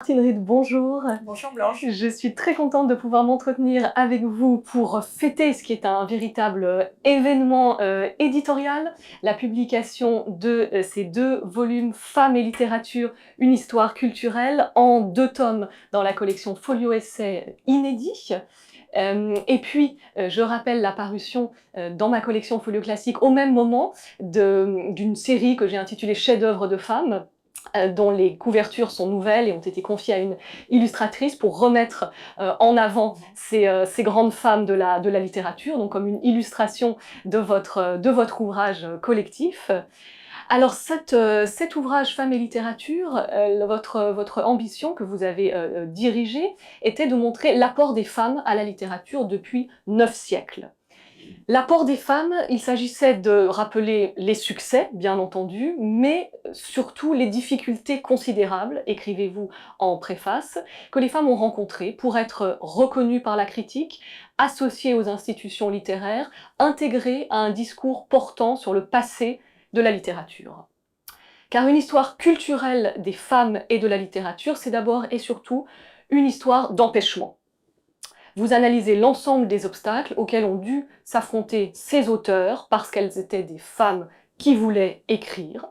Martine Ritt, bonjour. Bonjour Blanche. Je suis très contente de pouvoir m'entretenir avec vous pour fêter ce qui est un véritable événement éditorial, la publication de ces 2 volumes Femmes et littérature, une histoire culturelle, en 2 tomes dans la collection Folio Essai inédit. Et puis, je rappelle la parution dans ma collection Folio Classique au même moment d'une série que j'ai intitulée Chefs-d'œuvre de femmes, dont les couvertures sont nouvelles et ont été confiées à une illustratrice pour remettre en avant ces grandes femmes de la littérature, donc comme une illustration de votre ouvrage collectif. Alors cet ouvrage Femmes et littérature, votre ambition que vous avez dirigée était de montrer l'apport des femmes à la littérature depuis 9 siècles. L'apport des femmes, il s'agissait de rappeler les succès, bien entendu, mais surtout les difficultés considérables, écrivez-vous en préface, que les femmes ont rencontrées pour être reconnues par la critique, associées aux institutions littéraires, intégrées à un discours portant sur le passé de la littérature. Car une histoire culturelle des femmes et de la littérature, c'est d'abord et surtout une histoire d'empêchement. Vous analysez l'ensemble des obstacles auxquels ont dû s'affronter ces auteurs parce qu'elles étaient des femmes qui voulaient écrire,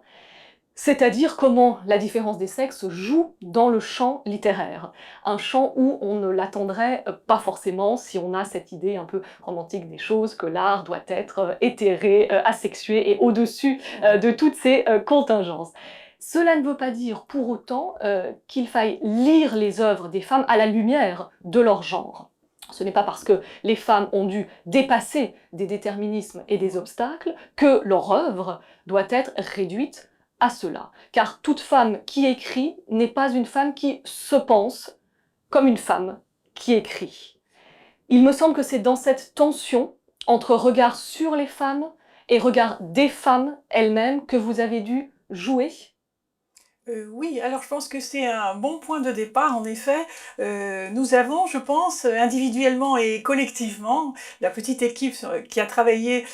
c'est-à-dire comment la différence des sexes joue dans le champ littéraire, un champ où on ne l'attendrait pas forcément si on a cette idée un peu romantique des choses, que l'art doit être éthéré, asexué et au-dessus de toutes ces contingences. Cela ne veut pas dire pour autant qu'il faille lire les œuvres des femmes à la lumière de leur genre. Ce n'est pas parce que les femmes ont dû dépasser des déterminismes et des obstacles que leur œuvre doit être réduite à cela. Car toute femme qui écrit n'est pas une femme qui se pense comme une femme qui écrit. Il me semble que c'est dans cette tension entre regard sur les femmes et regard des femmes elles-mêmes que vous avez dû jouer. Oui, alors je pense que c'est un bon point de départ, en effet. Nous avons, je pense, individuellement et collectivement, la petite équipe qui a travaillé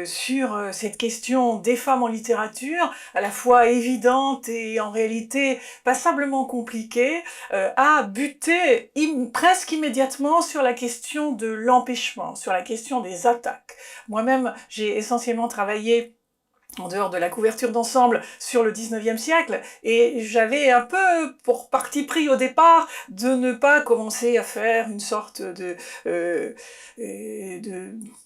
sur cette question des femmes en littérature, à la fois évidente et en réalité passablement compliquée, a buté presque immédiatement sur la question de l'empêchement, sur la question des attaques. Moi-même, j'ai essentiellement travaillé en dehors de la couverture d'ensemble sur le 19e siècle, et j'avais un peu pour parti pris au départ de ne pas commencer à faire une sorte de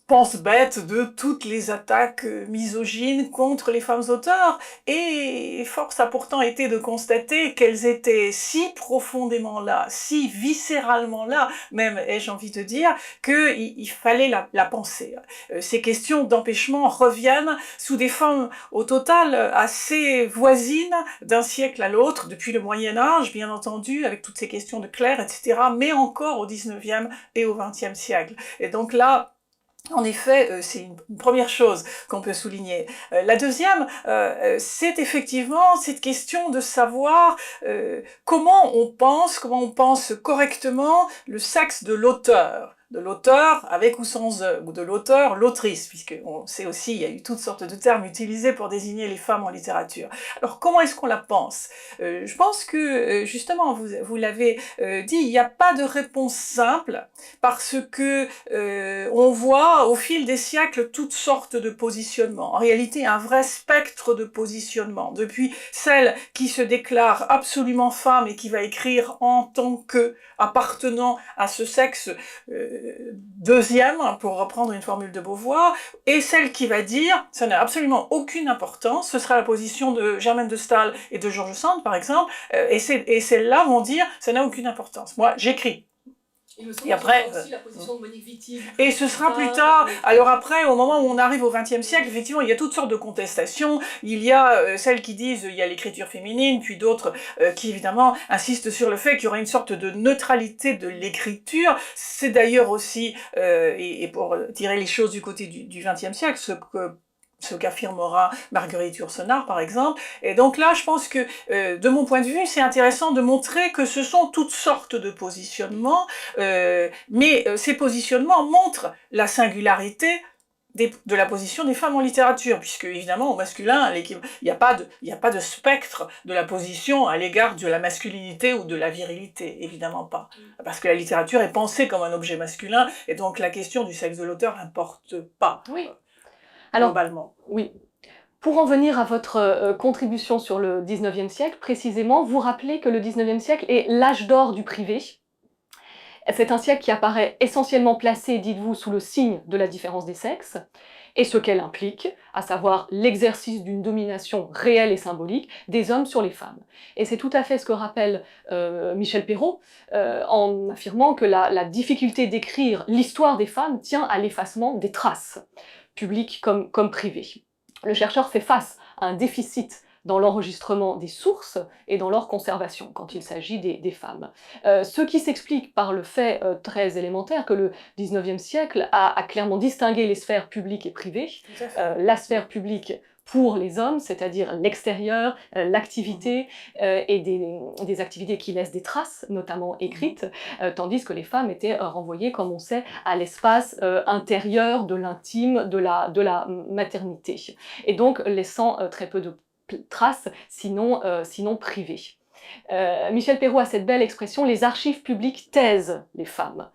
pense-bête de toutes les attaques misogynes contre les femmes auteurs, et force a pourtant été de constater qu'elles étaient si profondément là, si viscéralement là, même ai-je envie de dire, qu'il fallait la penser. Ces questions d'empêchement reviennent sous des formes au total assez voisines d'un siècle à l'autre, depuis le Moyen-Âge, bien entendu, avec toutes ces questions de clercs, etc., mais encore au 19e et au 20e siècle. Et donc là, en effet, c'est une première chose qu'on peut souligner. La deuxième, c'est effectivement cette question de savoir comment on pense correctement le sexe de l'auteur avec ou sans ou de l'auteur, l'autrice, puisque on sait aussi, il y a eu toutes sortes de termes utilisés pour désigner les femmes en littérature. Alors comment est-ce qu'on la pense? Je pense que, justement, vous l'avez dit, il n'y a pas de réponse simple, parce que on voit au fil des siècles toutes sortes de positionnements. En réalité, un vrai spectre de positionnement, depuis celle qui se déclare absolument femme et qui va écrire en tant que appartenant à ce sexe deuxième, pour reprendre une formule de Beauvoir, et celle qui va dire ça n'a absolument aucune importance, ce sera la position de Germaine de Staël et de George Sand par exemple, et celles-là vont dire ça n'a aucune importance, moi j'écris. Et après, aussi la position de Monique Wittig. Et ce sera plus tard. Alors après, au moment où on arrive au XXe siècle, effectivement, il y a toutes sortes de contestations. Il y a celles qui disent il y a l'écriture féminine, puis d'autres qui évidemment insistent sur le fait qu'il y aura une sorte de neutralité de l'écriture. C'est d'ailleurs aussi, et pour tirer les choses du côté du XXe siècle, ce qu'affirmera Marguerite Yourcenar, par exemple. Et donc là, je pense que, de mon point de vue, c'est intéressant de montrer que ce sont toutes sortes de positionnements, mais ces positionnements montrent la singularité de la position des femmes en littérature, puisque évidemment au masculin, il n'y a pas de spectre de la position à l'égard de la masculinité ou de la virilité, évidemment pas. Parce que la littérature est pensée comme un objet masculin, et donc la question du sexe de l'auteur n'importe pas, oui. Alors, globalement. Oui. Pour en venir à votre contribution sur le 19e siècle, précisément, vous rappelez que le 19e siècle est l'âge d'or du privé. C'est un siècle qui apparaît essentiellement placé, dites-vous, sous le signe de la différence des sexes, et ce qu'elle implique, à savoir l'exercice d'une domination réelle et symbolique des hommes sur les femmes. Et c'est tout à fait ce que rappelle Michel Perrault, en affirmant que la difficulté d'écrire l'histoire des femmes tient à l'effacement des traces, publiques comme privées. Le chercheur fait face à un déficit dans l'enregistrement des sources et dans leur conservation, quand il s'agit des femmes. Ce qui s'explique par le fait très élémentaire que le 19e siècle a clairement distingué les sphères publiques et privées. La sphère publique pour les hommes, c'est-à-dire l'extérieur, l'activité et des activités qui laissent des traces, notamment écrites, tandis que les femmes étaient renvoyées, comme on sait, à l'espace intérieur de l'intime, de la maternité, et donc laissant très peu de traces, sinon privées. Michel Perrault a cette belle expression « les archives publiques taisent les femmes ».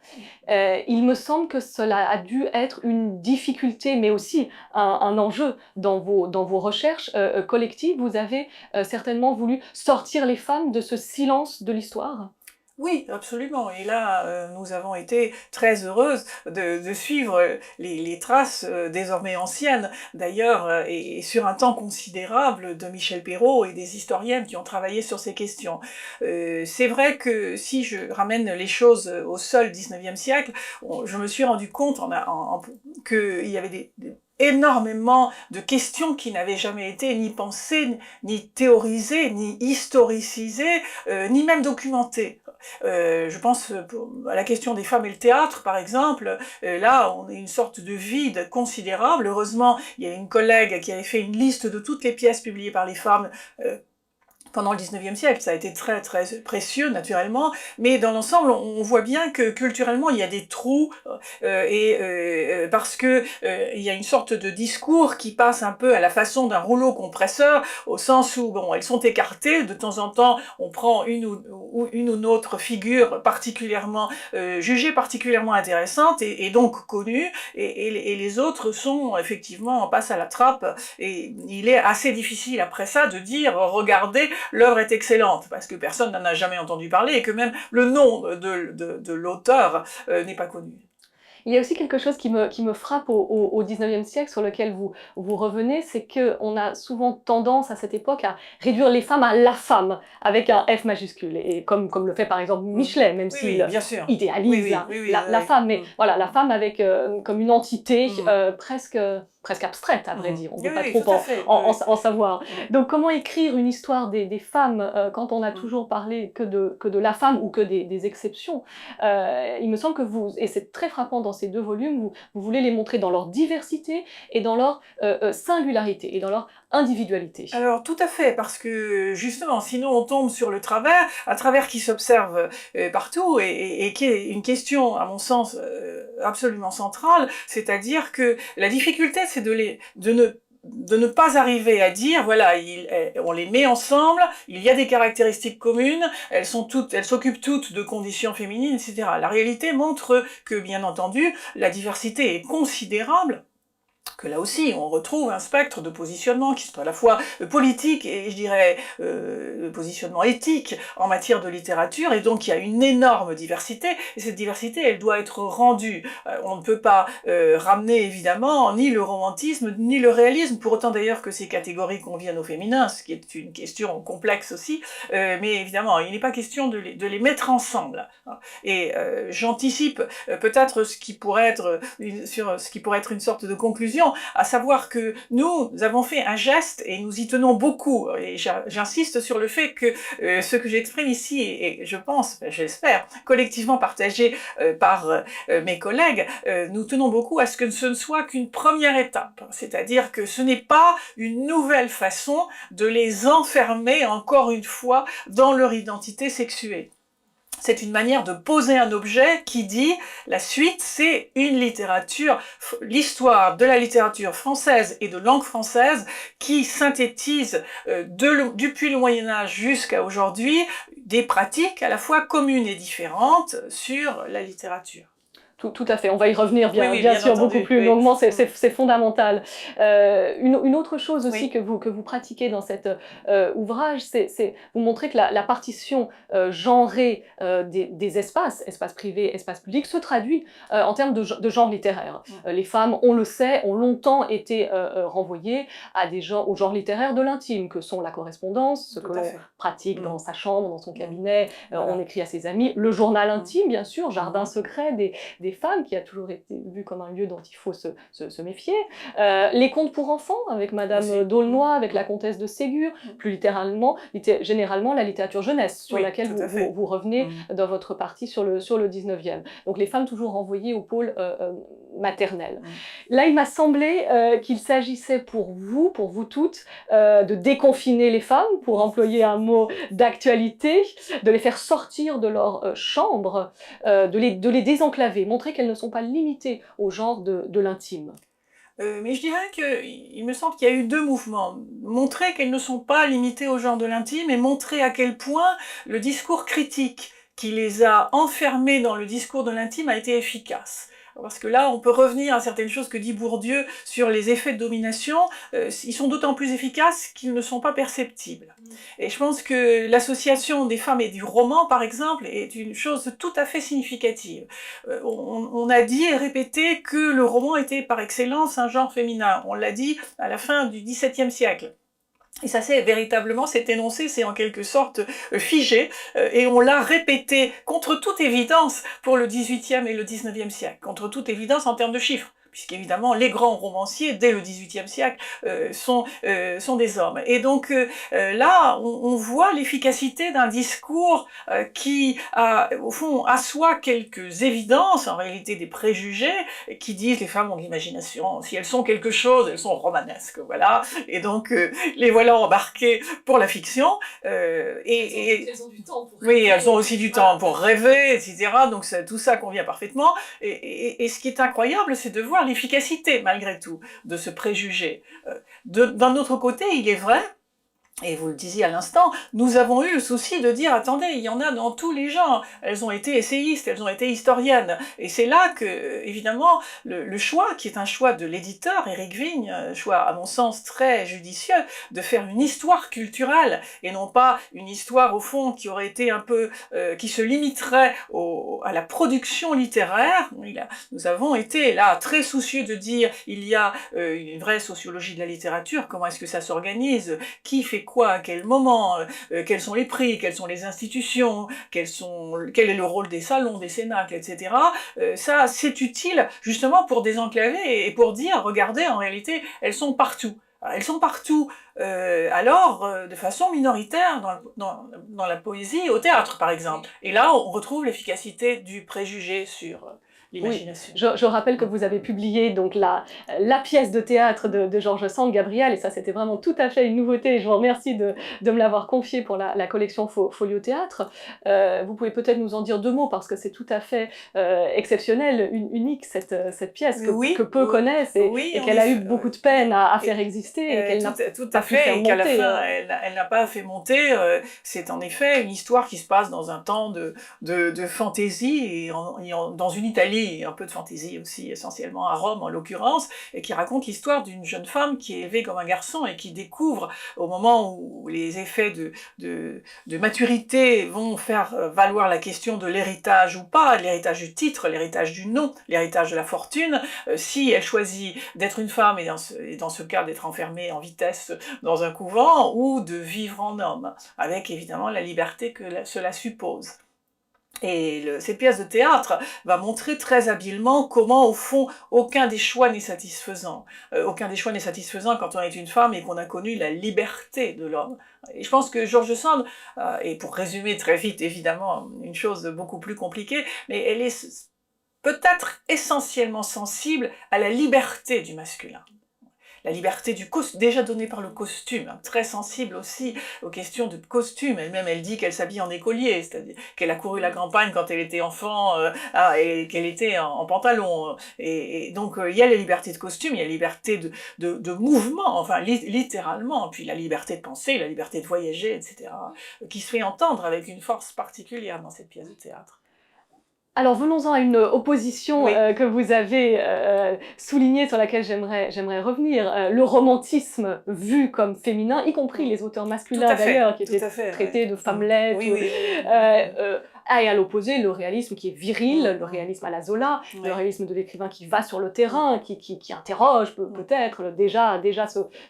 Il me semble que cela a dû être une difficulté, mais aussi un enjeu dans vos recherches collectives. Vous avez certainement voulu sortir les femmes de ce silence de l'histoire. Oui, absolument. Et là, nous avons été très heureuses de suivre les traces désormais anciennes, d'ailleurs, et sur un temps considérable de Michel Perrault et des historiennes qui ont travaillé sur ces questions. C'est vrai que si je ramène les choses au seul 19e siècle, je me suis rendu compte qu'il y avait énormément de questions qui n'avaient jamais été ni pensées, ni théorisées, ni historicisées, ni même documentées. Je pense à la question des femmes et le théâtre, par exemple. Là, on a une sorte de vide considérable. Heureusement, il y a une collègue qui avait fait une liste de toutes les pièces publiées par les femmes pendant le 19e siècle. Ça a été très très précieux, naturellement, mais dans l'ensemble, on voit bien que culturellement, il y a des trous, parce que il y a une sorte de discours qui passe un peu à la façon d'un rouleau compresseur, au sens où, bon, elles sont écartées, de temps en temps, on prend une ou autre figure particulièrement jugée particulièrement intéressante et donc connue, et les autres sont effectivement, passent à la trappe, et il est assez difficile après ça de dire, regardez, l'œuvre est excellente, parce que personne n'en a jamais entendu parler, et que même le nom de l'auteur n'est pas connu. Il y a aussi quelque chose qui me frappe au 19e siècle, sur lequel vous revenez, c'est qu'on a souvent tendance à cette époque à réduire les femmes à la femme, avec un F majuscule, et comme le fait par exemple Michelet, même s'il idéalise la femme, mais voilà, la femme avec comme une entité presque abstraite, à vrai dire. On ne veut pas trop en savoir. Donc comment écrire une histoire des femmes quand on a toujours parlé que de la femme ou que des exceptions. Il me semble que vous, et c'est très frappant dans ces deux volumes, vous voulez les montrer dans leur diversité et dans leur singularité et dans leur individualité. Alors tout à fait, parce que justement, sinon on tombe sur un travers qui s'observe partout et qui est une question, à mon sens, absolument centrale, c'est-à-dire que la difficulté, c'est de ne pas arriver à dire, voilà, on les met ensemble, il y a des caractéristiques communes, elles s'occupent toutes de conditions féminines, etc. La réalité montre que, bien entendu, la diversité est considérable, que là aussi, on retrouve un spectre de positionnement qui sont à la fois politique et, je dirais, positionnement éthique en matière de littérature, et donc il y a une énorme diversité, et cette diversité, elle doit être rendue. On ne peut pas ramener, évidemment, ni le romantisme, ni le réalisme, pour autant d'ailleurs que ces catégories conviennent au féminin, ce qui est une question complexe aussi, mais évidemment, il n'est pas question de les mettre ensemble. Et j'anticipe peut-être ce qui pourrait être une sorte de conclusion, à savoir que nous avons fait un geste et nous y tenons beaucoup, et j'insiste sur le fait que ce que j'exprime ici est, je pense, j'espère, collectivement partagé par mes collègues, nous tenons beaucoup à ce que ce ne soit qu'une première étape, c'est-à-dire que ce n'est pas une nouvelle façon de les enfermer encore une fois dans leur identité sexuée. C'est une manière de poser un objet qui dit la suite, c'est une littérature, l'histoire de la littérature française et de langue française qui synthétise depuis le Moyen-Âge jusqu'à aujourd'hui des pratiques à la fois communes et différentes sur la littérature. Tout à fait, on va y revenir bien sûr entendu, beaucoup plus longuement, c'est fondamental. Une autre chose aussi que vous pratiquez dans cet ouvrage, c'est vous montrer que la partition genrée des espaces privés, espaces publics, se traduit en termes de genre littéraire. Les femmes, on le sait, ont longtemps été renvoyées au genre littéraire de l'intime, que sont la correspondance, ce que l'on pratique dans sa chambre, dans son cabinet, on écrit à ses amis, le journal intime, bien sûr, jardin secret des femmes, qui a toujours été vu comme un lieu dont il faut se méfier. Les contes pour enfants, avec Madame d'Aulnoy, avec la comtesse de Ségur, plus généralement la littérature jeunesse, sur laquelle vous revenez dans votre partie sur le 19e. Donc les femmes toujours renvoyées au pôle maternel. Là, il m'a semblé qu'il s'agissait pour vous toutes, de déconfiner les femmes, pour employer un mot d'actualité, de les faire sortir de leur chambre, de les désenclaver, montrer qu'elles ne sont pas limitées au genre de l'intime. Mais je dirais qu'il me semble qu'il y a eu deux mouvements. Montrer qu'elles ne sont pas limitées au genre de l'intime et montrer à quel point le discours critique qui les a enfermées dans le discours de l'intime a été efficace. Parce que là, on peut revenir à certaines choses que dit Bourdieu sur les effets de domination. Ils sont d'autant plus efficaces qu'ils ne sont pas perceptibles. Et je pense que l'association des femmes et du roman, par exemple, est une chose tout à fait significative. On a dit et répété que le roman était par excellence un genre féminin. On l'a dit à la fin du XVIIe siècle. Et ça c'est véritablement, cet énoncé, c'est en quelque sorte figé, et on l'a répété contre toute évidence pour le XVIIIe et le XIXe siècle, contre toute évidence en termes de chiffres, puisqu'évidemment les grands romanciers dès le XVIIIe siècle sont des hommes. Et donc là, on voit l'efficacité d'un discours qui, au fond, assoit quelques évidences, en réalité des préjugés, qui disent les femmes ont de l'imagination, si elles sont quelque chose, elles sont romanesques, voilà. Et donc les voilà embarquées pour la fiction. Elles ont du temps pour rêver. Oui, elles ont aussi du temps pour rêver, etc. Donc tout ça convient parfaitement. Et ce qui est incroyable, c'est de voir l'efficacité, malgré tout, de ce préjugé. D'un autre côté, il est vrai, et vous le disiez à l'instant, nous avons eu le souci de dire, attendez, il y en a dans tous les genres. Elles ont été essayistes, elles ont été historiennes. Et c'est là que, évidemment, le choix, qui est un choix de l'éditeur, Éric Vigne, choix, à mon sens, très judicieux, de faire une histoire culturelle, et non pas une histoire, au fond, qui aurait été un peu, qui se limiterait à la production littéraire. Nous avons été, là, très soucieux de dire, il y a une vraie sociologie de la littérature, comment est-ce que ça s'organise, qui fait quoi, à quel moment, quels sont les prix, quelles sont les institutions, quel est le rôle des salons, des cénacles, etc. Ça, c'est utile justement pour désenclaver et pour dire, regardez, en réalité, elles sont partout. Elles sont partout, de façon minoritaire dans la poésie, au théâtre par exemple. Et là, on retrouve l'efficacité du préjugé sur l'imagination. Oui. Je rappelle que vous avez publié donc la pièce de théâtre de Georges Sand, Gabriel, et ça c'était vraiment tout à fait une nouveauté, et je vous remercie de me l'avoir confié pour la collection Folio Théâtre. Vous pouvez peut-être nous en dire deux mots, parce que c'est tout à fait exceptionnel, unique cette pièce, que peu connaissent, et qu'elle a eu beaucoup de peine à faire exister, et qu'elle n'a pas pu faire monter. Et qu'à la fin, elle n'a pas fait monter. C'est en effet une histoire qui se passe dans un temps de fantaisie, et dans une Italie, un peu de fantaisie aussi, essentiellement à Rome en l'occurrence, et qui raconte l'histoire d'une jeune femme qui est élevée comme un garçon et qui découvre, au moment où les effets de maturité vont faire valoir la question de l'héritage ou pas, l'héritage du titre, l'héritage du nom, l'héritage de la fortune, si elle choisit d'être une femme et dans ce cas d'être enfermée en vitesse dans un couvent, ou de vivre en homme, avec évidemment la liberté que cela suppose. Et cette pièce de théâtre va montrer très habilement comment, au fond, aucun des choix n'est satisfaisant. Aucun des choix n'est satisfaisant quand on est une femme et qu'on a connu la liberté de l'homme. Et je pense que Georges Sand, et pour résumer très vite, évidemment, une chose beaucoup plus compliquée, mais elle est peut-être essentiellement sensible à la liberté du masculin. la liberté déjà donnée par le costume, hein, très sensible aussi aux questions de costume. Elle-même, elle dit qu'elle s'habille en écolier, c'est-à-dire qu'elle a couru la campagne quand elle était enfant et qu'elle était en pantalon. Et donc, il y a la liberté de costume, il y a la liberté de mouvement, enfin, littéralement, puis la liberté de penser, la liberté de voyager, etc., qui se fait entendre avec une force particulière dans cette pièce de théâtre. Alors venons-en à une opposition Oui. que vous avez soulignée, sur laquelle j'aimerais revenir. Le romantisme vu comme féminin, y compris les auteurs masculins d'ailleurs, qui étaient traités de femmelettes, et à l'opposé le réalisme qui est viril, le réalisme à la Zola, le réalisme de l'écrivain qui va sur le terrain, qui interroge peut-être déjà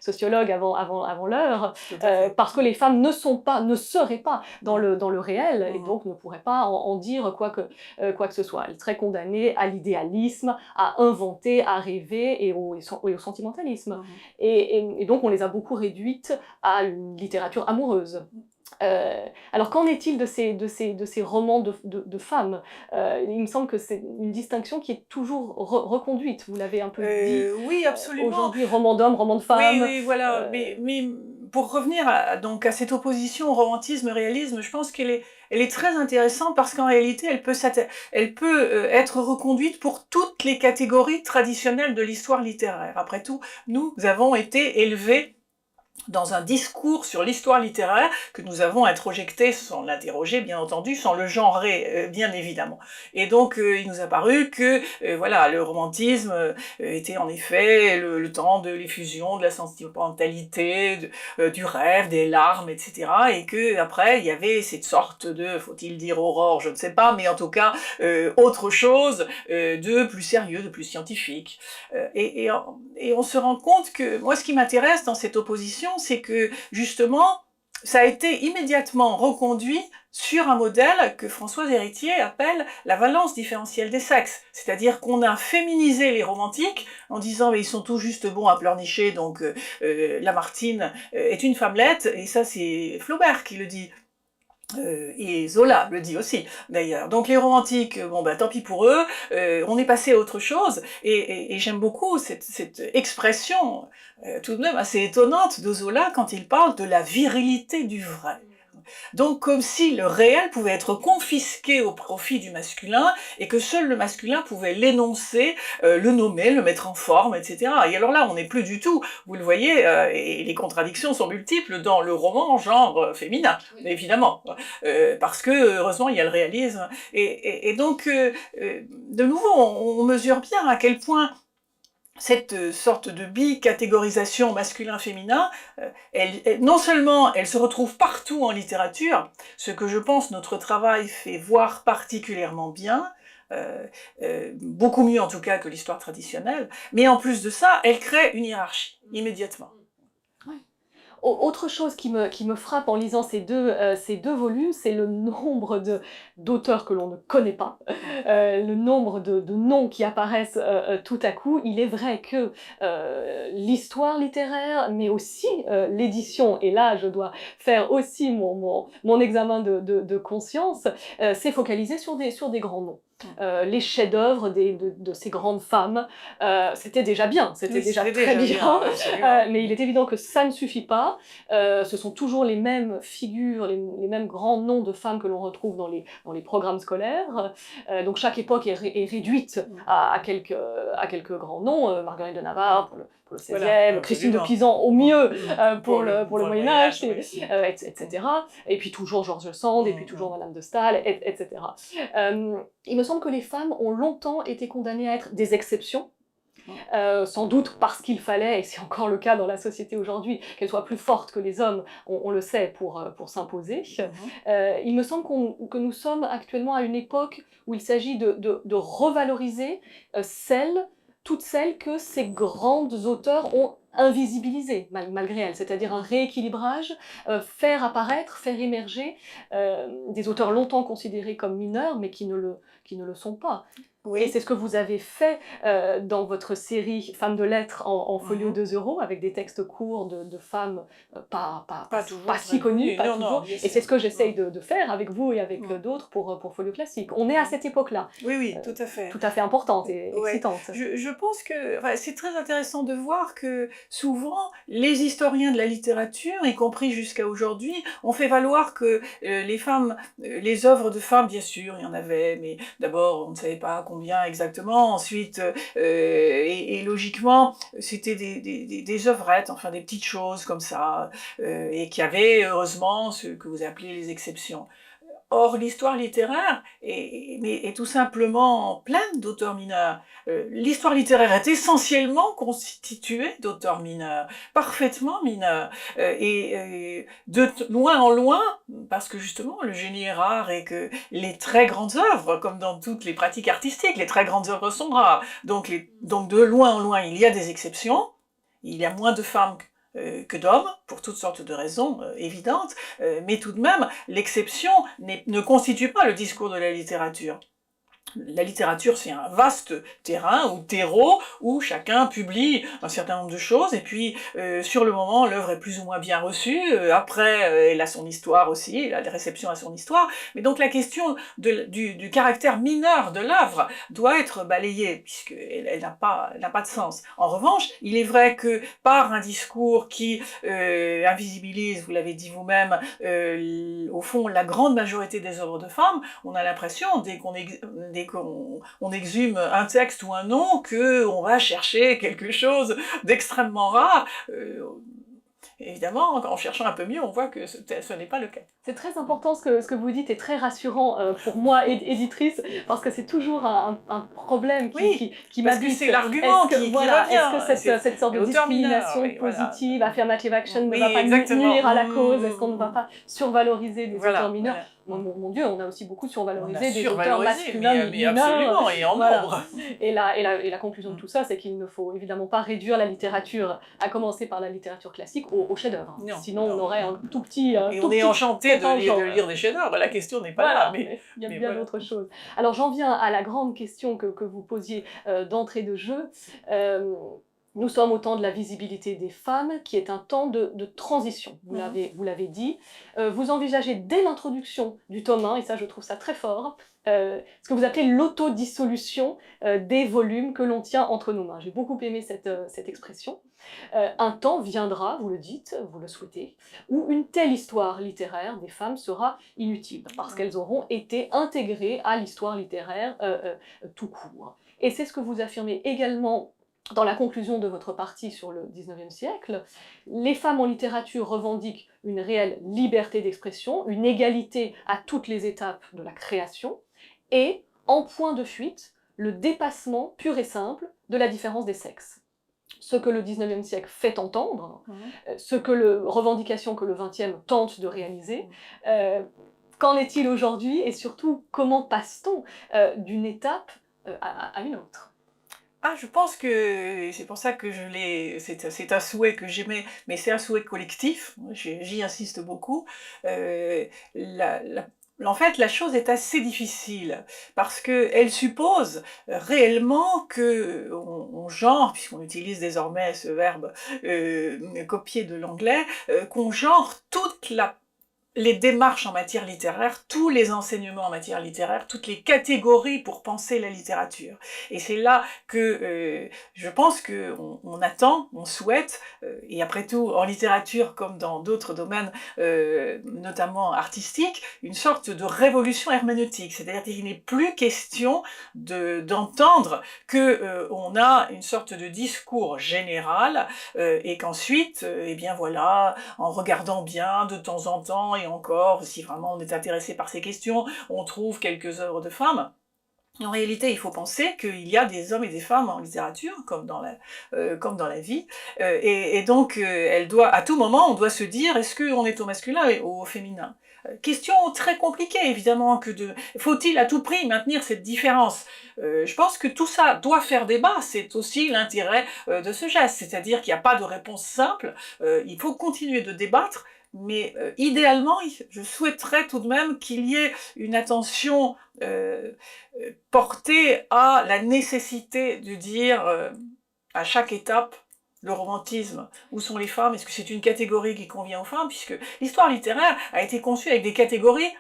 sociologue avant l'heure, parce que les femmes ne seraient pas dans le réel, et donc ne pourraient pas en dire quoi que ce soit. Elle est très condamnée à l'idéalisme, à inventer, à rêver et au sentimentalisme. Et donc on les a beaucoup réduites à une littérature amoureuse. Alors qu'en est-il de ces romans de femmes? Il me semble que c'est une distinction qui est toujours reconduite, vous l'avez un peu dit. Oui, absolument. Aujourd'hui, roman d'hommes, roman de femmes. Oui, voilà. Mais pour revenir donc à cette opposition romantisme-réalisme, je pense qu'elle est très intéressante parce qu'en réalité, elle peut être reconduite pour toutes les catégories traditionnelles de l'histoire littéraire. Après tout, nous avons été élevés dans un discours sur l'histoire littéraire que nous avons introjecté sans l'interroger, bien entendu, sans le genrer, bien évidemment. Et donc, il nous a paru que, voilà, le romantisme était en effet le temps de l'effusion, de la sentimentalité, du rêve, des larmes, etc. Et que après, il y avait cette sorte de, faut-il dire aurore, je ne sais pas, mais en tout cas, autre chose de plus sérieux, de plus scientifique. Et on se rend compte que, moi, ce qui m'intéresse dans cette opposition, c'est que, justement, ça a été immédiatement reconduit sur un modèle que Françoise Héritier appelle la valence différentielle des sexes. C'est-à-dire qu'on a féminisé les romantiques en disant mais ils sont tout juste bons à pleurnicher, donc Lamartine est une femmelette, et ça c'est Flaubert qui le dit. Et Zola le dit aussi, d'ailleurs. Donc les romantiques, bon ben tant pis pour eux, on est passé à autre chose, et j'aime beaucoup cette expression tout de même assez étonnante de Zola quand il parle de la virilité du vrai. Donc comme si le réel pouvait être confisqué au profit du masculin, et que seul le masculin pouvait l'énoncer, le nommer, le mettre en forme, etc. Et alors là, on n'est plus du tout, vous le voyez, et les contradictions sont multiples dans le roman genre féminin, évidemment, parce que heureusement il y a le réalisme, et donc de nouveau on mesure bien à quel point cette sorte de bicatégorisation masculin-féminin, non seulement elle se retrouve partout en littérature, ce que je pense notre travail fait voir particulièrement bien, beaucoup mieux en tout cas que l'histoire traditionnelle, mais en plus de ça, elle crée une hiérarchie, immédiatement. Autre chose qui me frappe en lisant ces deux volumes, c'est le nombre d'auteurs que l'on ne connaît pas, le nombre de noms qui apparaissent tout à coup. Il est vrai que l'histoire littéraire, mais aussi l'édition, et là je dois faire aussi mon examen de conscience, s'est focalisé sur des grands noms. Les chefs-d'œuvre de ces grandes femmes, c'était déjà bien, c'était déjà très bien, mais il est évident que ça ne suffit pas. Ce sont toujours les mêmes figures, les mêmes grands noms de femmes que l'on retrouve dans les programmes scolaires. Donc chaque époque est réduite à quelques grands noms, Marguerite de Navarre pour le XVIe, voilà, Christine de Pisan au mieux pour le Moyen-Âge, etc. Et puis toujours George Sand, et puis toujours Madame de Staël, etc. Il me semble que les femmes ont longtemps été condamnées à être des exceptions, sans doute parce qu'il fallait, et c'est encore le cas dans la société aujourd'hui, qu'elles soient plus fortes que les hommes, on le sait, pour s'imposer. Il me semble que nous sommes actuellement à une époque où il s'agit de revaloriser toutes celles que ces grandes auteurs ont invisibilisées, malgré elles, c'est-à-dire un rééquilibrage, faire apparaître, faire émerger des auteurs longtemps considérés comme mineurs, mais qui ne le sont pas. Et c'est ce que vous avez fait dans votre série Femmes de lettres en folio 2 € avec des textes courts de femmes pas si connues, pas toujours. Et c'est ce que j'essaye de faire avec vous et avec d'autres pour Folio Classique. On est à cette époque-là. Oui, tout à fait. Tout à fait importante et excitante. Je pense que c'est très intéressant de voir que souvent les historiens de la littérature, y compris jusqu'à aujourd'hui, ont fait valoir que les femmes, les œuvres de femmes, bien sûr, il y en avait, mais d'abord on ne savait pas combien exactement, ensuite et logiquement c'était des œuvrettes, enfin des petites choses comme ça, et qui avaient heureusement ce que vous appelez les exceptions. Or, l'histoire littéraire est tout simplement pleine d'auteurs mineurs. L'histoire littéraire est essentiellement constituée d'auteurs mineurs, parfaitement mineurs. Et de loin en loin, parce que justement le génie est rare et que les très grandes œuvres, comme dans toutes les pratiques artistiques, les très grandes œuvres sont rares. Donc de loin en loin, il y a des exceptions. Il y a moins de femmes que d'hommes, pour toutes sortes de raisons évidentes, mais tout de même, l'exception ne constitue pas le discours de la littérature. La littérature, c'est un vaste terrain ou terreau où chacun publie un certain nombre de choses et puis sur le moment l'œuvre est plus ou moins bien reçue, après elle a son histoire aussi, la réception a son histoire, mais donc la question du caractère mineur de l'œuvre doit être balayée puisqu'elle n'a pas de sens. En revanche, il est vrai que par un discours qui invisibilise, vous l'avez dit vous-même, au fond la grande majorité des œuvres de femmes, on a l'impression dès qu'on exhume un texte ou un nom, qu'on va chercher quelque chose d'extrêmement rare. Évidemment, en cherchant un peu mieux, on voit que ce n'est pas le cas. C'est très important ce que vous dites et très rassurant pour moi, éditrice, parce que c'est toujours un problème qui m'habite. Parce que c'est l'argument qui revient. Est-ce que cette sorte de discrimination positive, affirmative action ne va pas nuire à la cause? Est-ce qu'on ne va pas survaloriser des auteurs mineurs? Mon Dieu, on a aussi beaucoup survalorisé des auteurs masculins mineurs. Absolument, et en nombre. Et la conclusion de tout ça, c'est qu'il ne faut évidemment pas réduire la littérature, à commencer par la littérature classique, au chef-d'œuvre. Sinon, on aurait un tout petit... Et on est enchanté de lire des chefs-d'œuvre, la question n'est pas là. Mais il y a bien d'autres choses. Alors j'en viens à la grande question que vous posiez d'entrée de jeu. Nous sommes au temps de la visibilité des femmes, qui est un temps de transition, vous l'avez dit. Vous envisagez dès l'introduction du tome 1, et ça je trouve ça très fort, ce que vous appelez l'autodissolution des volumes que l'on tient entre nos mains. J'ai beaucoup aimé cette expression. Un temps viendra, vous le dites, vous le souhaitez, où une telle histoire littéraire des femmes sera inutile, parce qu'elles auront été intégrées à l'histoire littéraire tout court. Et c'est ce que vous affirmez également dans la conclusion de votre partie sur le XIXe siècle. Les femmes en littérature revendiquent une réelle liberté d'expression, une égalité à toutes les étapes de la création, et, en point de fuite, le dépassement pur et simple de la différence des sexes. Ce que le XIXe siècle fait entendre, revendication que le XXe tente de réaliser. Qu'en est-il aujourd'hui, et surtout, comment passe-t-on d'une étape à une autre? Je pense que c'est pour ça que c'est un souhait que j'aimais, mais c'est un souhait collectif, j'y insiste beaucoup. En fait, la chose est assez difficile, parce qu'elle suppose réellement qu'on genre, puisqu'on utilise désormais ce verbe copié de l'anglais, qu'on genre les démarches en matière littéraire, tous les enseignements en matière littéraire, toutes les catégories pour penser la littérature. Et c'est là que je pense qu'on attend, on souhaite, et après tout, en littérature comme dans d'autres domaines, notamment artistiques, une sorte de révolution herméneutique. C'est-à-dire qu'il n'est plus question d'entendre qu'on a une sorte de discours général, et qu'ensuite, eh bien voilà, en regardant bien de temps en temps, et encore, si vraiment on est intéressé par ces questions, on trouve quelques œuvres de femmes. En réalité, il faut penser qu'il y a des hommes et des femmes en littérature, comme dans la vie, et donc à tout moment, on doit se dire, est-ce qu'on est au masculin ou au féminin? Question très compliquée, évidemment, faut-il à tout prix maintenir cette différence? Je pense que tout ça doit faire débat, c'est aussi l'intérêt de ce geste, c'est-à-dire qu'il n'y a pas de réponse simple, il faut continuer de débattre, Mais idéalement, je souhaiterais tout de même qu'il y ait une attention portée à la nécessité de dire à chaque étape le romantisme, où sont les femmes, est-ce que c'est une catégorie qui convient aux femmes, puisque l'histoire littéraire a été conçue avec des catégories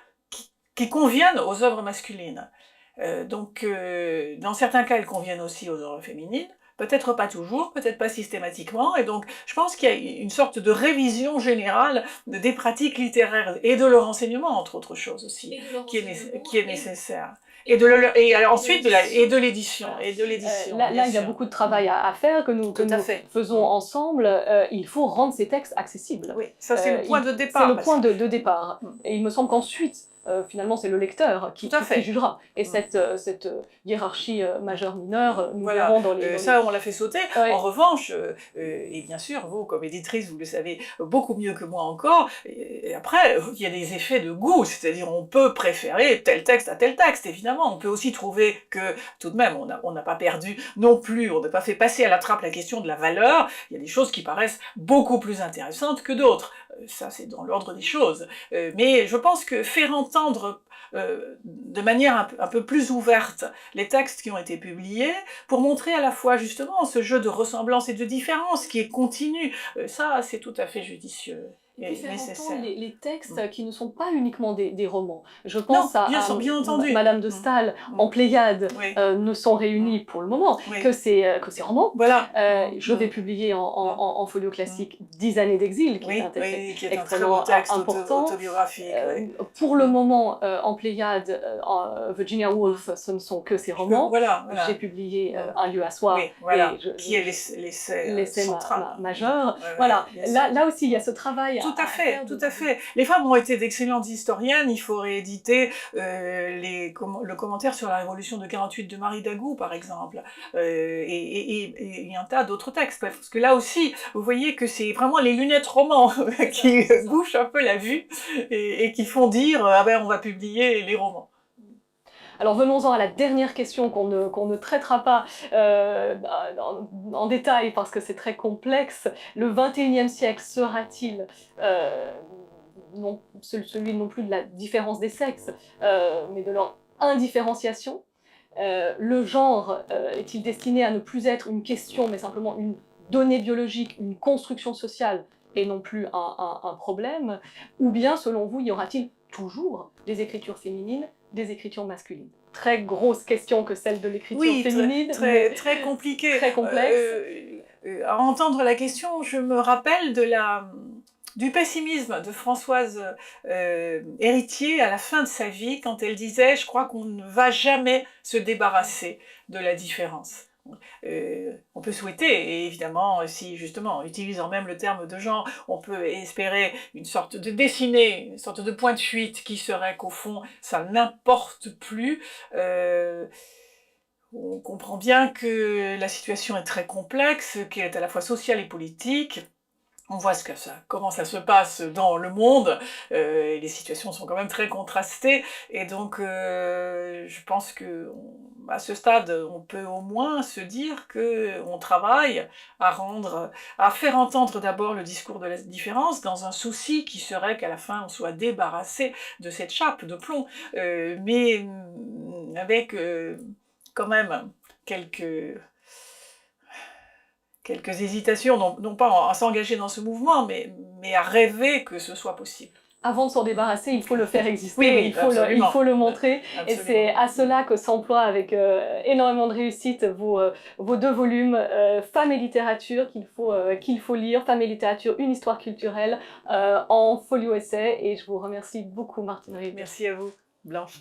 qui conviennent aux œuvres masculines. Dans certains cas, elles conviennent aussi aux œuvres féminines, peut-être pas toujours, peut-être pas systématiquement, et donc je pense qu'il y a une sorte de révision générale des pratiques littéraires et de leur enseignement, entre autres choses aussi, qui est nécessaire. Et ensuite de l'édition. Là, il y a beaucoup de travail à faire que nous faisons ensemble. Il faut rendre ces textes accessibles. Oui, ça c'est le point de départ. C'est le point de départ. Et il me semble qu'ensuite, finalement, c'est le lecteur qui jugera. Et cette hiérarchie majeure-mineure, nous verrons dans les... Ça, on l'a fait sauter. En revanche, et bien sûr, vous, comme éditrice, vous le savez beaucoup mieux que moi encore, et après, il y a des effets de goût, c'est-à-dire on peut préférer tel texte à tel texte, évidemment. On peut aussi trouver que, tout de même, on n'a pas perdu non plus, on n'a pas fait passer à la trappe la question de la valeur. Il y a des choses qui paraissent beaucoup plus intéressantes que d'autres. Ça, c'est dans l'ordre des choses. Mais je pense que faire entendre de manière un peu plus ouverte les textes qui ont été publiés, pour montrer à la fois justement ce jeu de ressemblance et de différence qui est continu, ça c'est tout à fait judicieux. Et faire entendre les textes qui ne sont pas uniquement des romans. Je pense à Madame de Staël en Pléiade ne sont réunis pour le moment que ces romans. Voilà. Je vais publier en folio classique 10 années d'exil, qui est un texte extrêmement important. Autobiographique. Pour le moment, en Pléiade, Virginia Woolf, ce ne sont que ces romans. J'ai publié Un lieu à soi, qui est l'essai majeur. Voilà. Là aussi, il y a ce travail. Tout à fait. Les femmes ont été d'excellentes historiennes. Il faut rééditer le commentaire sur la Révolution de 48 de Marie Dagout, par exemple, et un tas d'autres textes. Parce que là aussi, vous voyez que c'est vraiment les lunettes romans qui bouchent un peu la vue et qui font dire ah ben on va publier les romans. Alors venons-en à la dernière question qu'on ne traitera pas en détail parce que c'est très complexe. Le XXIe siècle sera-t-il non celui non plus de la différence des sexes, mais de leur indifférenciation? Le genre est-il destiné à ne plus être une question, mais simplement une donnée biologique, une construction sociale, et non plus un problème? Ou bien, selon vous, y aura-t-il toujours des écritures féminines, des écritures masculines? Très grosse question que celle de l'écriture féminine. Très compliquée. Très complexe. À entendre la question, je me rappelle du pessimisme de Françoise Héritier à la fin de sa vie, quand elle disait « Je crois qu'on ne va jamais se débarrasser de la différence ». On peut souhaiter, et évidemment, si justement, utilisant même le terme de genre, on peut espérer une sorte de dessiner, une sorte de point de fuite qui serait qu'au fond, ça n'importe plus. On comprend bien que la situation est très complexe, qu'elle est à la fois sociale et politique. On voit comment ça se passe dans le monde, et les situations sont quand même très contrastées, et donc je pense que à ce stade, on peut au moins se dire qu'on travaille à faire entendre d'abord le discours de la différence, dans un souci qui serait qu'à la fin on soit débarrassé de cette chape de plomb, mais avec quand même quelques hésitations, non pas à s'engager dans ce mouvement, mais à rêver que ce soit possible. Avant de s'en débarrasser, il faut le faire exister, il faut le montrer. Absolument. Et c'est à cela que s'emploie avec énormément de réussite vos deux volumes, Femmes et littérature, qu'il faut lire, Femmes et littérature, une histoire culturelle, en folio essai. Et je vous remercie beaucoup, Martine Rive. Merci à vous, Blanche.